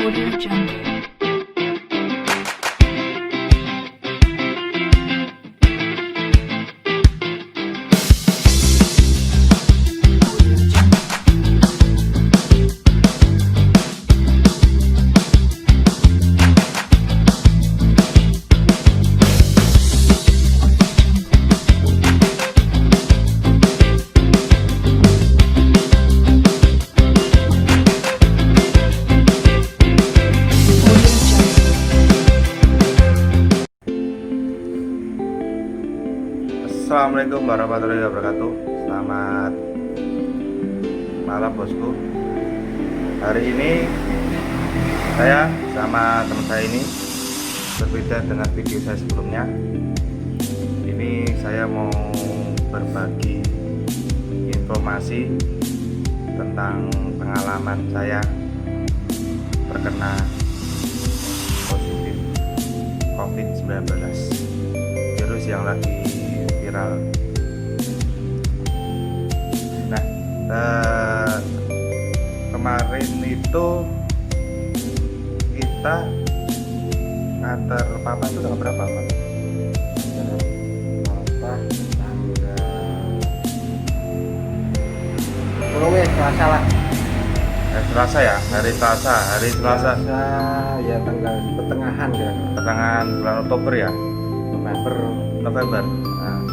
Audio Jungle. Assalamualaikum warahmatullahi wabarakatuh. Selamat malam bosku. Hari ini saya sama teman saya ini berbeda dengan video saya sebelumnya. Ini saya mau berbagi informasi tentang pengalaman saya terkena positif COVID-19, virus yang lagi viral. Nah, kemarin itu kita nganter papa itu tanggal berapa, Pak? Papa tanggal Selasa lah. Selasa ya, hari Selasa Ya tanggal pertengahan ya. pertengahan bulan Oktober ya, November. Nah,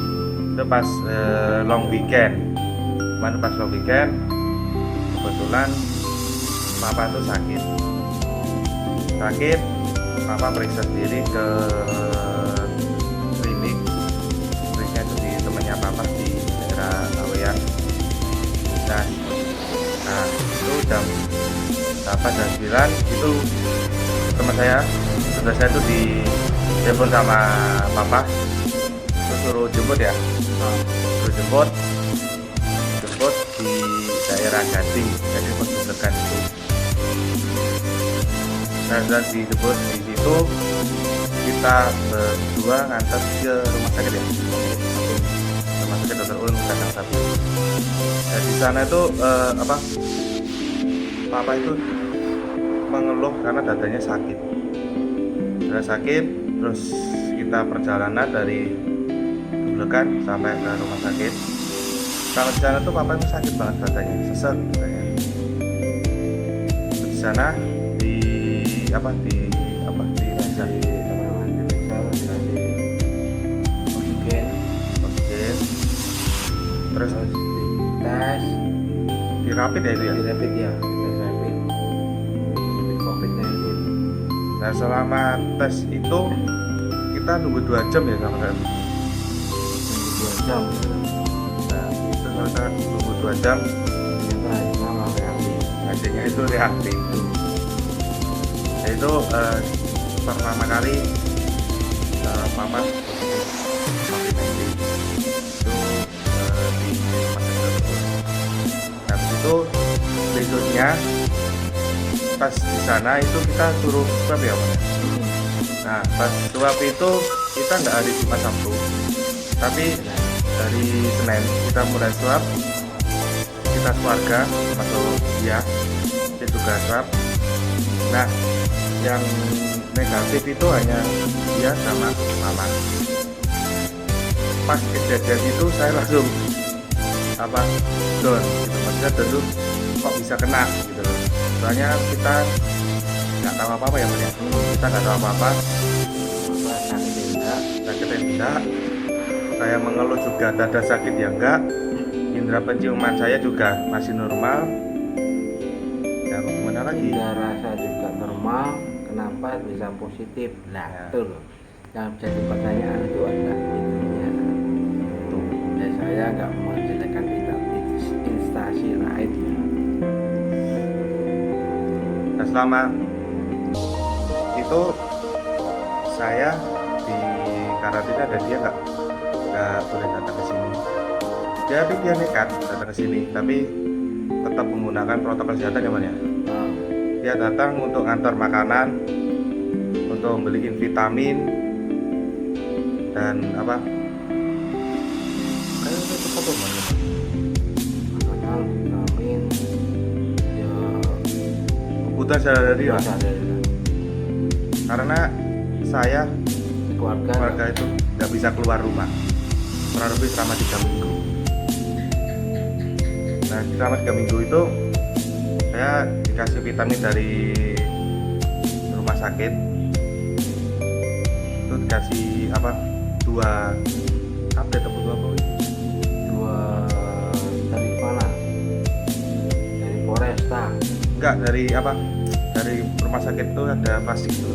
itu pas long weekend. Kemarin pas long weekend kebetulan papa itu sakit. Papa periksa sendiri ke kliniknya itu di temannya papa di daerah Laweyan. Nah, itu jam 9 itu teman saya itu di telepon sama papa, terus suruh jemput ya, suruh jemput di daerah Gading, jadi menunjukkan itu. Nah, dan dijemput di situ kita berdua ngantar ke rumah sakit ya, rumah sakit Dr. Ulun Kandang Sapi. Nah, di sana itu papa itu mengeluh karena dadanya sakit. Terus kita perjalanan dari Bulekan sampai ke rumah sakit. Kalau di sana tuh papa itu sakit banget dadanya, sesek katanya. Di sana diperiksa. Oksigen, Terus tes dirapit ya itu ya. rapid ya, tes rapid COVID-19. Nah, selama tes itu kita nunggu 2 jam ya sama kan. 2 jam. Nah, itu kita nunggu 2 jam, hasilnya itu reaktif. Nah, itu pertama kali papa positif COVID-19 itu di rumah sakit tersebut. Habis itu besoknya pas di sana itu kita suruh swab ya, Pak. Nah, pas swab itu kita nggak hari Jumat Sabtu, tapi dari Senin kita mulai swab. Kita keluarga masuk dia juga swab. Nah, yang negatif itu hanya dia sama mama. Pas kejadian itu saya langsung down gitu, maksudnya dulu kok bisa kena gitu loh. Soalnya kita nggak tahu apa-apa ya, Mas ya. Kita nggak tahu apa-apa. Sakitnya enggak. Saya mengeluh juga dada sakit ya enggak. Indera penciuman saya juga masih normal. Ya, gimana lagi? Tidak rasa juga normal, kenapa bisa positif? Nah, Ya. itu loh. Yang jadi pertanyaan itu adalah intinya. Ya, saya nggak menceritakan instansi lain ya. Nah, selama itu saya di karantina dan dia nggak boleh datang ke sini. Dia nekat datang ke sini, tapi tetap menggunakan protokol kesehatan ya, Mas ya. Dia datang untuk ngantar makanan, untuk beliin vitamin dan apa? Kayak itu foto mana? Makanan, vitamin, ya kebutuhan sehari-hari lah. Sehari-hari. Karena saya keluarga itu nggak bisa keluar rumah kurang lebih selama 3 minggu. Nah selama 3 minggu itu saya dikasih vitamin dari rumah sakit. Itu dikasih apa? 2 update atau 2 apa? 2 dari mana? Dari Polresta. Enggak, dari apa? Dari rumah sakit itu ada plastik itu.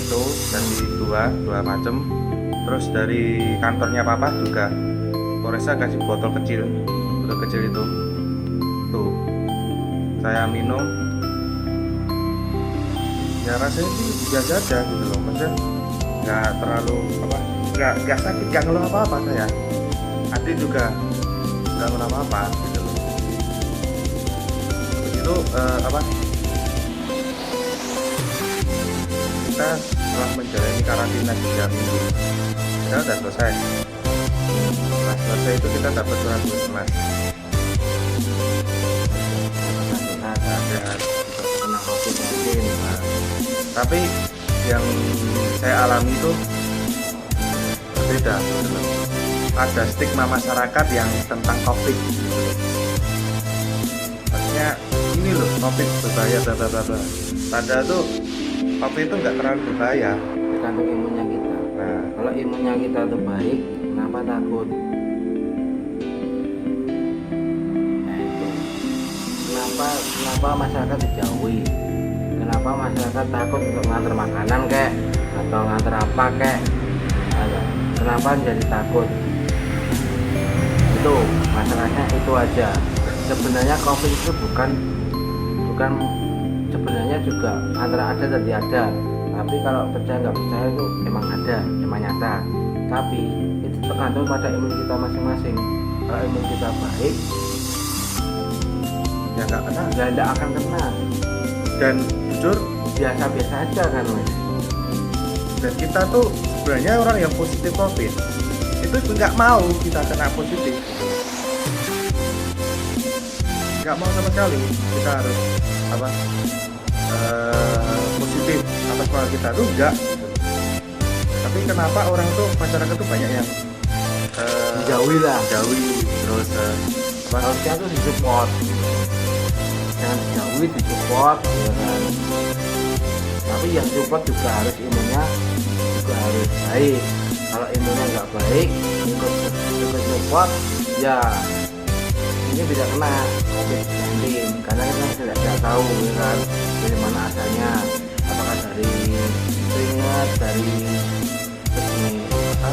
Itu dari dua macam. Terus dari kantornya papa juga Polresta kasih botol kecil itu. Tuh saya minum. Ya rasanya sih biasa aja gitu loh, maksudnya nggak terlalu apa, nggak sakit, nggak ngeluh apa saya. Adik juga nggak ngeluh apa gitu loh. Begitu apa? Kita setelah menjalani karantina 3 minggu, kita udah selesai. Setelah selesai itu kita dapat surat puskesmas. Kena COVID-19. Tapi yang saya alami itu berbeda gitu loh. Ada stigma masyarakat yang tentang COVID gitu loh. Maksudnya ini loh, COVID berbahaya bla bla bla bla. Padahal tuh COVID itu nggak terlalu berbahaya. Tergantung imunnya kita. Nah, Kalau imunnya kita tuh baik, kenapa takut? Nah itu. Kenapa masyarakat dijauhi? Kenapa masyarakat takut untuk nganter makanan kek atau nganter apa kek? Kenapa jadi takut? Itu masalahnya itu aja. Sebenarnya COVID itu bukan sebenarnya juga antara ada dan tiada. Tapi kalau percaya nggak percaya itu emang ada, emang nyata. Tapi itu tergantung pada imun kita masing-masing. Kalau imun kita baik, ya nggak kena. ya tidak akan kena. Dan jujur, Biasa-biasa aja kan mas. dan kita tuh sebenarnya orang yang positif COVID itu nggak mau kita kena positif. Nggak mau sama sekali. Kita harus apa? Positif atas keluarga kita tuh enggak. Tapi kenapa orang tuh masyarakat tuh banyak yang Dijauhi lah. jauhi terus Harusnya tuh disupport. Jangan dijauhi, disupport ya kan. Tapi yang support juga harus imunnya juga harus baik. Kalau imunnya nggak baik, ikut support, ya ini tidak kena COVID-19 karena kita tidak tahu ya kan dari mana asalnya, apakah dari keringat, dari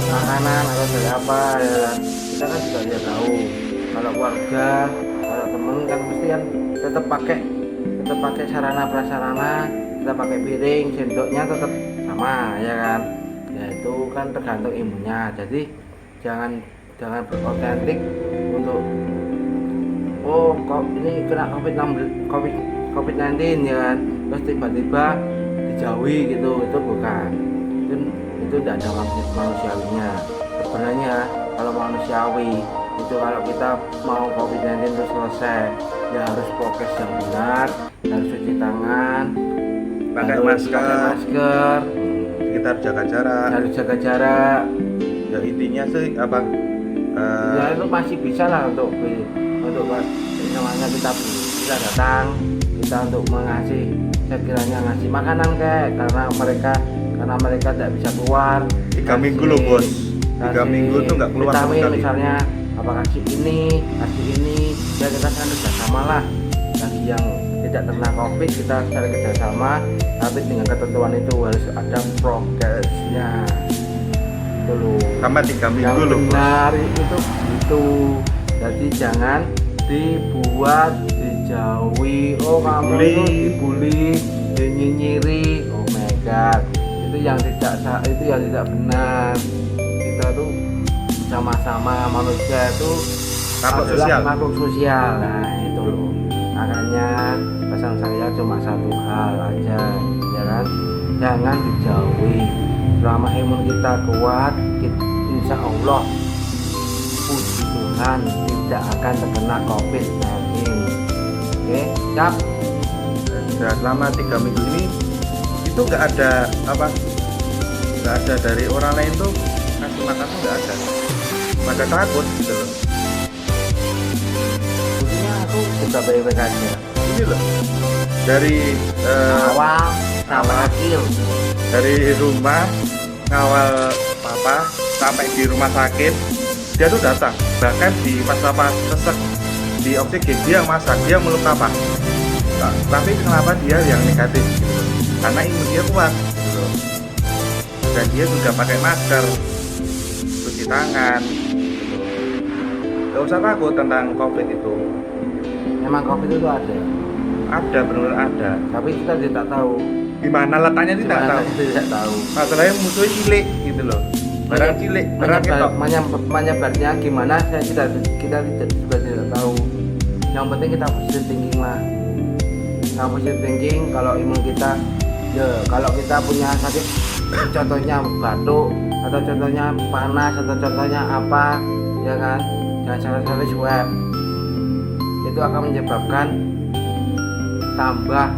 makanan atau dari apa ya kan. Kita kan juga tidak tahu. Kalau keluarga, kalau temen kan mesti kan tetap pakai sarana prasarana, kita pakai piring, sendoknya tetap sama ya kan. Ya itu kan tergantung imunnya. Jadi jangan berotentik untuk ini kena COVID-19 ya kan, terus tiba-tiba dijauhi gitu, itu bukan, itu tidak ada manusiawinya. Sebenarnya kalau manusiawi itu kalau kita mau COVID-19 itu selesai, ya harus prokes yang benar, harus cuci tangan, pakai harus masker, pakai masker, kita harus jaga jarak. harus jaga jarak. Ya intinya sih apa? Ya itu masih bisa lah untuk namanya kita bisa datang, kita untuk mengasih sekiranya ngasih makanan karena mereka tidak bisa keluar. 3 minggu loh bos, 3 minggu tuh nggak keluar sama vitamin sekali. misalnya apa kasih ini ya kita kan kerjasama lah. Bagi yang tidak terkena COVID kita secara kerjasama, tapi dengan ketentuan itu harus ada progresnya itu loh. Sama 3 minggu Yang loh bos. benar itu gitu. Jadi jangan dibuat dijauhi, kamu itu dibully, dinyinyiri, oh my god, itu yang tidak benar. Kita tuh sama-sama manusia itu Makhluk adalah sosial. makhluk sosial. Nah itu loh, makanya pesan saya cuma satu hal aja ya kan, jangan dijauhi. Selama imun kita kuat, insya Allah puji Tuhan tidak akan terkena COVID-19. Oke, siap. Dan selama 3 minggu ini itu nggak ada dari orang lain tuh ngasih makan tuh nggak ada, pada takut gitu loh. Buktinya aku juga baik-baik aja. Ini loh dari Awal sampai akhir. dari rumah ngawal papa sampai di rumah sakit dia tuh datang, bahkan di pas papa sesek di oksigen dia yang masak, dia meluk papa. Tapi kenapa dia yang negatif gitu loh? Karena imun dia kuat gitu loh. Dan dia juga pakai masker, cuci tangan gitu. Gak usah takut tentang COVID itu. Memang COVID itu ada, Benar-benar ada. tapi kita tidak tahu. Di mana letaknya tidak Gimana tahu. kita tidak tahu. Masalahnya musuhnya cilik gitu loh. Barang cilik, barang ketok. Menyebarnya gimana kita juga tidak tahu. Yang penting kita positive thinking lah. Yang positive thinking, kalau imun kita ya, kalau kita punya sakit, contohnya batuk atau contohnya panas atau contohnya apa, ya kan, jangan sekali-sekali swab. Itu akan menyebabkan tambah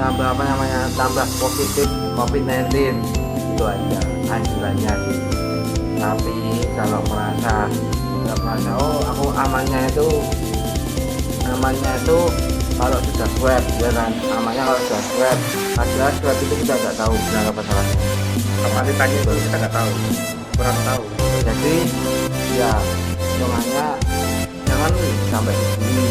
apa namanya, tambah positif COVID-19. Itu aja anjurannya sih. Tapi kalau merasa oh aku amannya itu kalau sudah swab, ya kan, amannya kalau sudah swab. Padahal swab itu kita nggak tahu benar apa salahnya, Kapasitasnya itu kita nggak tahu, kurang tahu. jadi ya semuanya jangan sampai begini.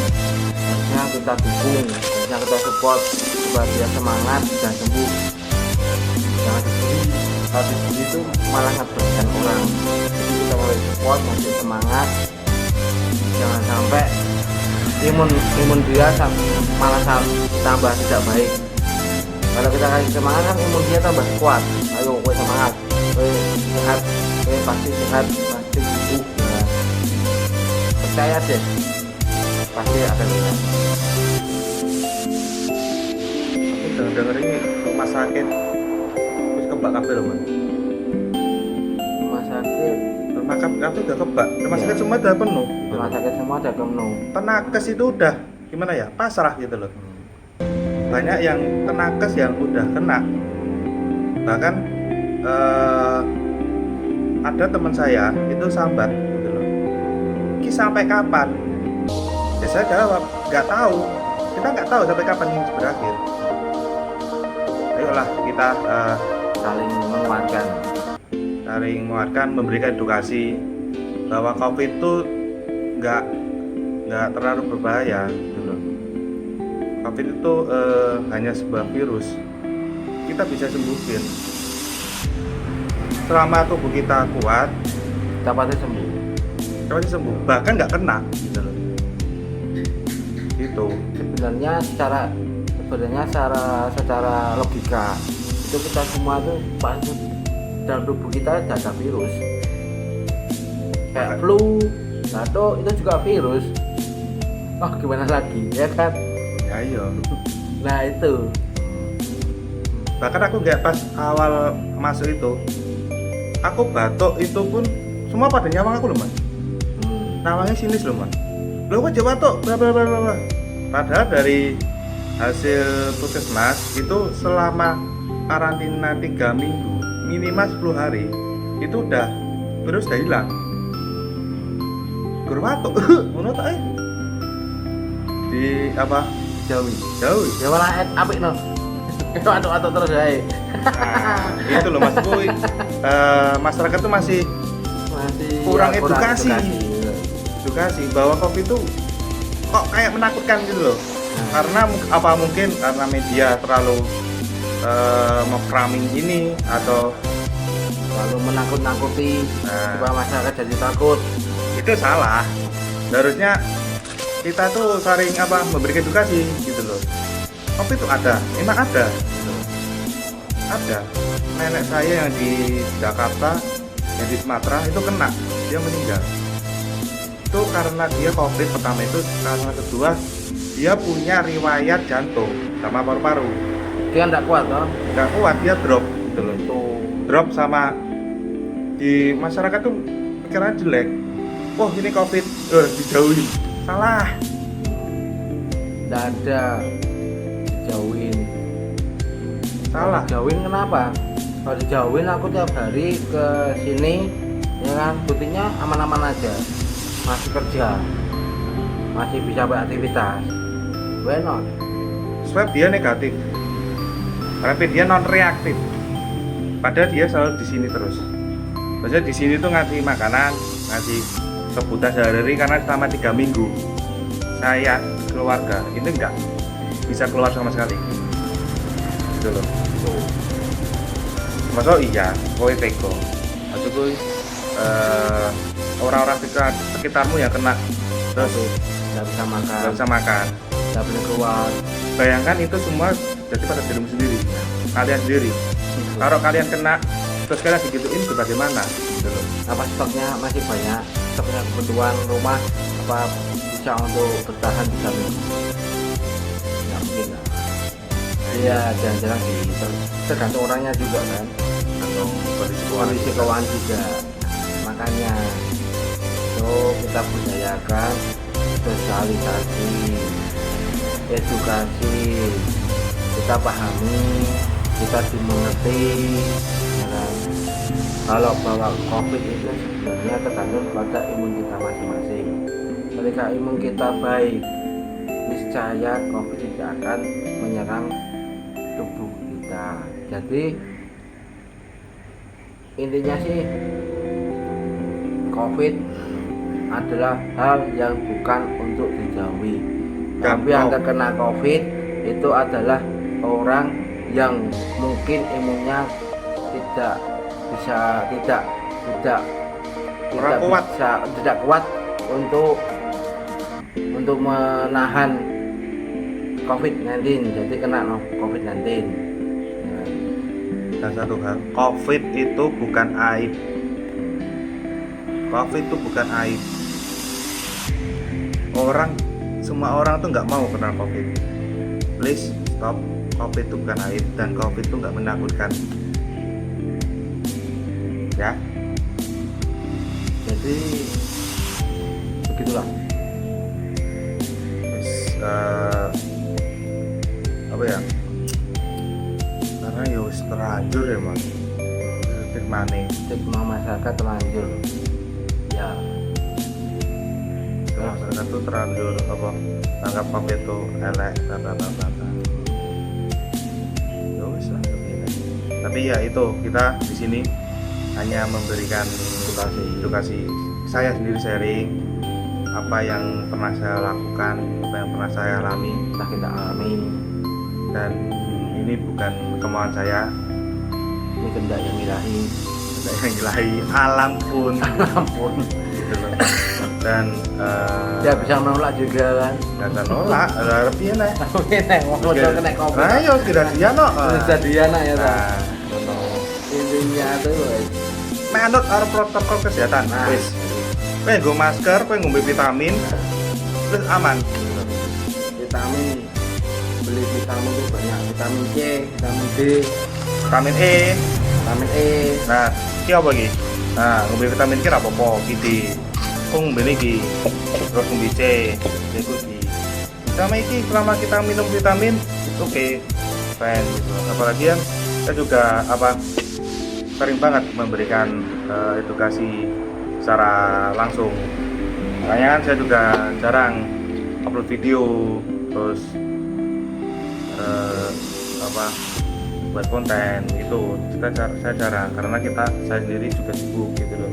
Harusnya kita dukung, harusnya kita support supaya dia semangat dan sembuh. Jangan dibully, kalau dibully itu malah ngeberatkan orang. Jadi kita mulai support, masih semangat, jangan sampai imun dia malah tambah tidak baik. Kalau kita kasih semangat kan imun dia tambah kuat. Ayo kowe semangat, kowe sehat, kowe pasti sehat, pasti sembuh ya. Percaya deh, pasti akan sehat. Aku dengar ini rumah sakit terus kebak kabel loh, Man. Rumah sakit Udah kebak. Rumah Iya. sakit semua udah penuh. semua ada penuh. Tenakes itu udah gimana ya? Pasrah gitu loh. Banyak yang tenakes yang udah kena. Bahkan ada teman saya itu sambat gitu loh. Ki sampai kapan? Ya saya jawab, nggak tahu. Kita nggak tahu sampai kapan ini berakhir. Ayolah kita Saling menguatkan. memberikan edukasi bahwa COVID itu nggak terlalu berbahaya gitu loh. COVID itu hanya sebuah virus, kita bisa sembuhin selama tubuh kita kuat. Kita pasti sembuh. Kita pasti sembuh, bahkan nggak kena gitu loh. Gitu. Sebenarnya secara logika itu kita semua tuh pasti dalam tubuh kita ada virus. Kayak flu, batuk itu juga virus. Oh gimana lagi, ya kan? Ya iya. Nah itu. Bahkan aku nggak pas awal masuk itu, aku batuk itu pun semua pada nyawang aku loh, Mas. Nawangnya sinis loh, Mas. Loh kok jawab batuk, bla bla bla bla. Padahal dari hasil puskesmas itu selama karantina 3 minggu minimal 10 hari itu udah virus udah hilang. Guru batuk, ngono tak di apa? Jauhi. Jauh. Ya malah apik no. Atuk terus ae. Nah, itu loh Mas Boy. Masyarakat tuh masih kurang edukasi. Edukasi bahwa COVID itu kok kayak menakutkan gitu loh. Karena mungkin karena media terlalu memframing ini atau lalu menakut-nakuti supaya masyarakat jadi takut. Itu salah. Harusnya kita tuh saling memberikan edukasi gitu loh. COVID itu ada, memang ada gitu. Ada. Nenek saya yang di Jakarta, yang di Sumatera itu kena, dia meninggal. Itu karena dia COVID pertama itu, karena kedua dia punya riwayat jantung sama paru-paru. Dia nggak kuat toh? Nggak kuat, dia drop gitu loh. Drop sama di masyarakat tuh pikirannya jelek. Wah ini COVID, dijauhin. Salah. Nggak ada dijauhin. Salah. Dijauhin kenapa? Kalau dijauhin aku tiap hari ke sini, ya kan, buktinya aman-aman aja, masih kerja, masih bisa beraktivitas. Why not? Swab dia negatif, rapid dia non reaktif. Padahal dia selalu di sini terus. Maksudnya di sini tuh ngasih makanan, ngasih kebutuhan sehari-hari, karena selama 3 minggu saya keluarga itu enggak bisa keluar sama sekali. Gitu loh. Masuk iya, kowe teko. Maksud kowe orang-orang sekitarmu yang kena terus Nggak bisa makan, nggak bisa makan. nggak boleh keluar. Bayangkan itu semua jadi pada dirimu sendiri, kalian sendiri. Kalau kalian kena terus kalian digituin itu bagaimana? Gitu loh. Apa stoknya masih banyak, stoknya kebutuhan rumah apa bisa untuk bertahan 3 minggu? Nggak mungkin lah. Iya, jarang-jarang sih. Tergantung orangnya juga kan, Atau kondisi keuangan juga. Makanya itu kita budayakan sosialisasi, edukasi, kita pahami, kita dimengerti, ya kan? Kalau bahwa COVID itu sebenarnya tergantung pada imun kita masing-masing. Ketika imun kita baik, niscaya COVID tidak akan menyerang tubuh kita. Jadi intinya sih, COVID adalah hal yang bukan untuk dijauhi. Tapi yang terkena COVID itu adalah orang yang mungkin imunnya tidak kuat untuk menahan COVID-19, jadi kena COVID-19. Ya. Dan satu hal, COVID itu bukan aib. COVID itu bukan aib. Semua orang tuh nggak mau kena COVID. Please stop. COVID itu bukan aib dan COVID itu nggak menakutkan. Ya. Jadi begitulah. Apa ya? Karena ya wis terlanjur ya mas. Stigma masyarakat terlanjur. Ya. Masyarakat tuh terlanjur apa? Anggap COVID itu elek, Ya wis lah, tapi ya itu kita di sini hanya memberikan edukasi. Saya sendiri sharing apa yang pernah saya lakukan, apa yang pernah saya alami, Kita alami. dan ini bukan kemauan saya, Ini kehendak yang ilahi. tidak yang ilahi, alam pun Ampun. gitu loh. Dan Dia bisa menolak juga kan. nggak nolak, ada lebih enak. Nek ngomong kena COVID. Ayo tidak dia no. Sudah dia nak ya ta. Nah, Intinya tuh menurut protokol kesehatan, Nah. wis. Kowe nggo masker, kowe ngombe vitamin, terus aman. vitamin, beli vitamin tuh banyak, vitamin C, vitamin D, Vitamin E. vitamin E. Nah, iki apa iki? Nah, ngombe vitamin ki ra apa-apa, iki. Kok ngombe iki. Terus ngombe C, iku iki. Sama iki selama kita minum vitamin itu oke, fine gitu. Apalagi yang saya juga sering banget memberikan edukasi secara langsung. Makanya kan saya juga jarang upload video, terus buat konten itu saya jarang karena saya sendiri juga sibuk gitu loh.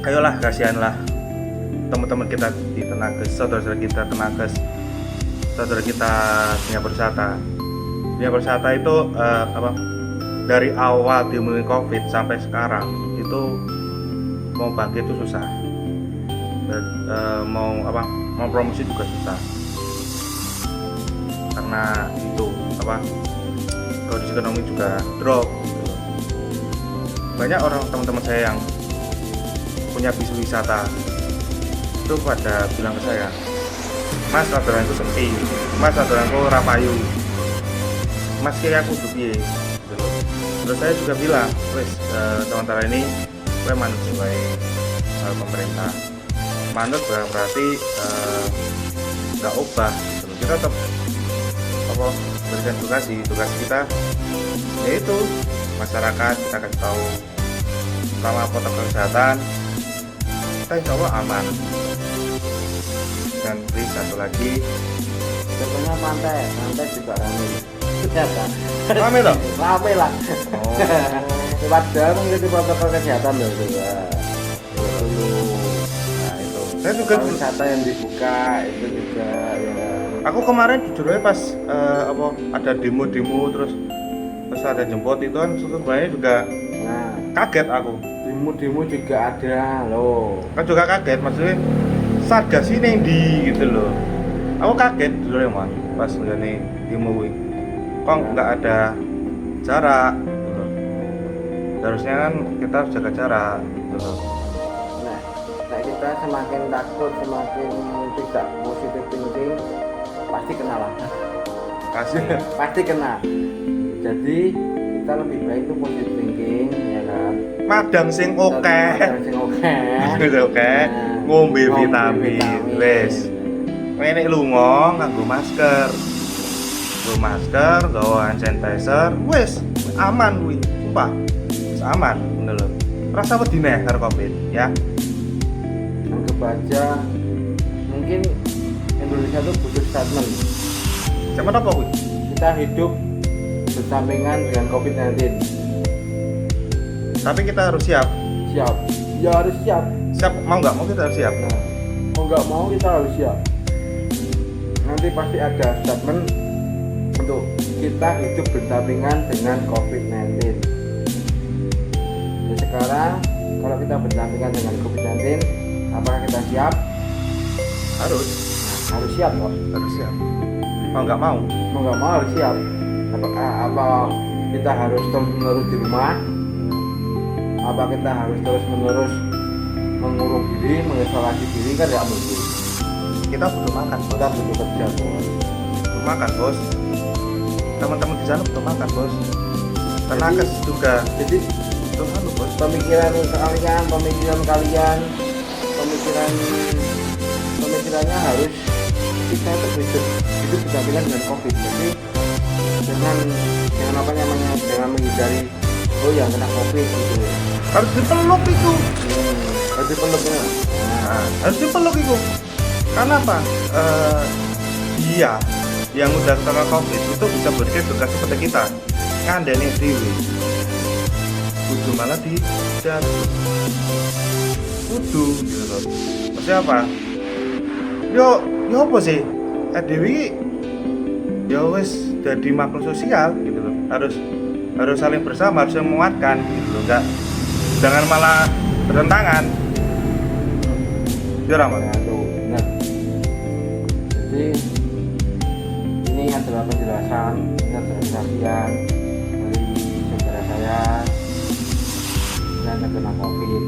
Ayolah, kasihanlah teman-teman kita di Tenaga, saudara kita Tenaga, saudara kita Dunia Persata. Dunia Persata itu dari awal diumumin COVID sampai sekarang itu mau bangkit itu susah, dan mau promosi juga susah karena itu kondisi ekonomi juga drop gitu. Banyak orang teman-teman saya yang punya bisnis wisata itu pada bilang ke saya, Mas orderan itu sepi, Mas orderan itu rapayu, Mas kira aku piye gitu. Terus saya juga bilang, wes sementara ini gue manut sebagai pemerintah. Manut berarti nggak ubah gitu loh. Kita tetap apa berikan tugas kita yaitu masyarakat, kita kasih tahu selama protokol kesehatan kita insya Allah aman. Dan please satu lagi, contohnya pantai juga rame. Ya kan? rame toh? Rame lah. Oh, Padahal mengikuti protokol kesehatan loh itu ya. Dulu. Nah itu. saya juga Wisata yang dibuka itu juga ya. aku kemarin jujur aja pas apa ada demo terus ada jemput itu kan sebenarnya juga Nah, kaget aku. demo juga ada loh. Kan juga kaget maksudnya Satgas ini yang di gitu loh. Aku kaget jujur ya mas pas ngene demo kuwi. Kok nggak ada jarak gitu loh. Harusnya kan kita harus jaga jarak gitu loh. Nah kita semakin takut, semakin tidak positif thinking, pasti kena lah. Pasti kena. Jadi kita lebih baik itu positive thinking ya kan. Madang sing oke. Madang sing oke. Oke. Ngombe vitamin. Wes. Nek lunga nganggo masker. Nganggo masker, nggawa hand sanitizer, wes aman kuwi. Sumpah. Wis aman ngono lho. Rasa wedi neh karo Covid ya. Anggap aja mungkin Indonesia itu butuh statement. Siapa apa kuwi? Kita hidup bersampingan dengan COVID-19. Tapi kita harus siap. Siap. Ya harus siap. Siap mau nggak mau kita harus siap. Nah, mau nggak mau kita harus siap. Nanti pasti ada statement untuk kita hidup berdampingan dengan COVID-19. Jadi sekarang kalau kita berdampingan dengan COVID-19, apakah kita siap? Harus. Nah, harus siap kok. Harus siap. Mau nggak mau. Mau nggak mau harus siap. Apa kita harus terus menerus di rumah? Apa kita harus terus menerus mengurung diri, mengisolasi diri? Kan tidak mungkin. Kita butuh makan. Kita butuh kerja bos. Butuh makan bos. Teman-teman di sana butuh makan bos. Tenaga juga. Jadi Butuh anu bos. pemikirannya harus kita itu hidup berdampingan dengan COVID. Jadi dengan menghindari yang kena COVID gitu. Harus dipeluk itu. Harus dipeluknya. Nah, harus dipeluk itu. Karena apa? Dia yang udah kena COVID itu bisa berpikir tugas seperti kita. Ngandani dewi. Kudu malah dijatuh. Kudu gitu loh. Maksudnya apa? Yo apa sih? Dewi ya wes jadi makhluk sosial gitu loh. Harus saling bersama, harus menguatkan gitu loh. Jangan malah bertentangan. Ya Rama. Nah, tuh, benar. Jadi ini adalah penjelasan, ini adalah penjelasan dari saudara saya yang terkena COVID.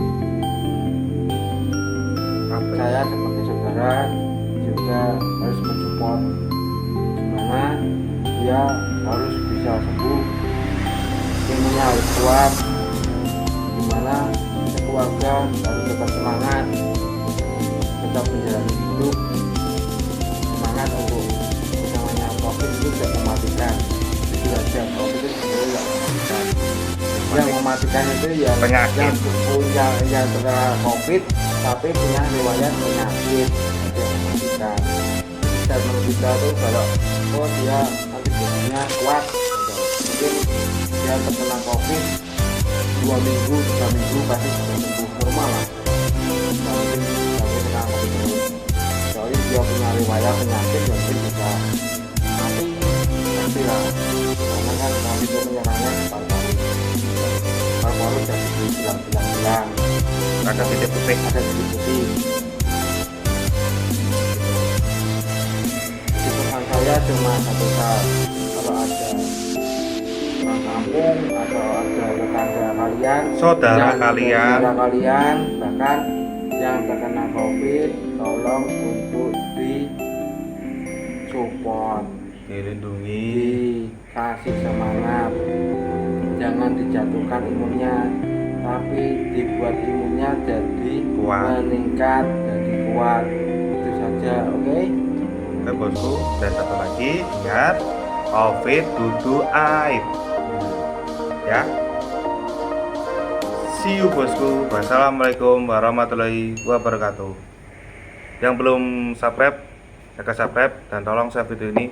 Saya sebagai saudara juga harus mensupport gimana dia harus bisa sembuh, imunnya harus kuat, gimana keluarga harus tetap semangat, tetap menjalani hidup, semangat untuk namanya COVID itu tidak mematikan. Itu saja, COVID itu sebenarnya tidak mematikan. Yang mematikan itu yang Penyakit. yang terkena COVID tapi punya riwayat penyakit itu yang mematikan. Dan menurut kita tuh kalau dia antibodinya kuat, mungkin dia terkena COVID 2 minggu, 3 minggu pasti sudah sembuh normal lah. Nah, mungkin sampai kena COVID terus. Soalnya dia punya riwayat penyakit yang mungkin bisa mati lah. Karena kan COVID itu menyerangnya paru-paru jadi hilang. Ada titik putih. Ada titik putih. Jadi pesan saya cuma satu hal, kalau ada orang kampung atau ada tetangga kalian, Saudara kalian. bahkan yang terkena COVID, tolong untuk di support, Dilindungi. dikasih semangat, jangan dijatuhkan imunnya, tapi dibuat imunnya jadi Kuat. meningkat, jadi kuat. Itu saja, oke? Oke bosku, dan satu lagi ingat, COVID dudu aib ya. See you bosku. Wassalamualaikum warahmatullahi wabarakatuh. Yang belum subscribe, jaga subscribe dan tolong share video ini.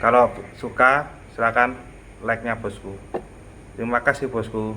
Kalau suka silakan like-nya bosku. Terima kasih bosku.